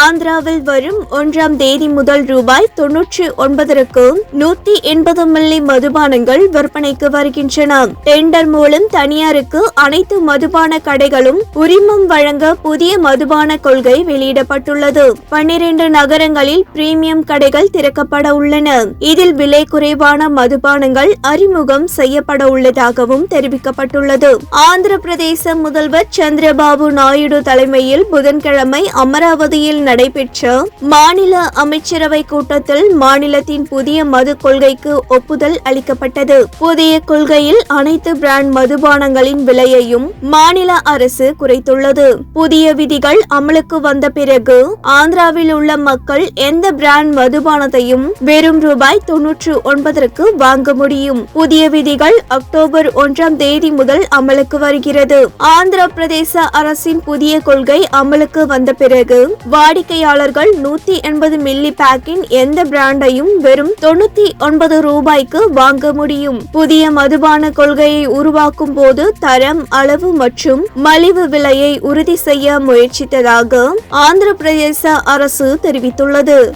ஆந்திராவில் வரும் 1ஆம் தேதி முதல் ரூபாய் 99க்கு 180 மில்லி மதுபானங்கள் விற்பனைக்கு வருகின்றன. டெண்டர் மூலம் தனியாருக்கு அனைத்து மதுபான கடைகளும் உரிமம் வழங்க புதிய மதுபான கொள்கை வெளியிடப்பட்டுள்ளது. 12 நகரங்களில் பிரீமியம் கடைகள் திறக்கப்பட உள்ளன. இதில் விலை குறைவான மதுபானங்கள் அறிமுகம் செய்யப்பட உள்ளதாகவும் தெரிவிக்கப்பட்டுள்ளது. ஆந்திர பிரதேச முதல்வர் சந்திரபாபு நாயுடு தலைமையில் புதன்கிழமை அமராவதியில் நடைபெற்ற மாநில அமைச்சரவை கூட்டத்தில் மாநிலத்தின் புதிய மது கொள்கைக்கு ஒப்புதல் அளிக்கப்பட்டது. புதிய கொள்கையில் அனைத்து பிராண்ட் மதுபானங்களின் விலையையும் மாநில அரசு குறைத்துள்ளது. புதிய விதிகள் அமலுக்கு வந்த பிறகு ஆந்திராவில் உள்ள மக்கள் எந்த பிராண்ட் மதுபானத்தையும் வெறும் ரூபாய் 99க்கு வாங்க முடியும். புதிய விதிகள் அக்டோபர் 1ஆம் தேதி முதல் அமலுக்கு வருகிறது. ஆந்திர பிரதேச அரசின் புதிய கொள்கை அமலுக்கு வந்த பிறகு வாடிக்கையாளர்கள் 180 மில்லி பேக்கின் எந்த பிராண்டையும் வெறும் 99 ரூபாய்க்கு வாங்க முடியும். புதிய மதுபான கொள்கையை உருவாக்கும் போது தரம், அளவு மற்றும் மலிவு விலையை உறுதி செய்ய முயற்சித்ததாக ஆந்திர பிரதேச அரசு தெரிவித்துள்ளது.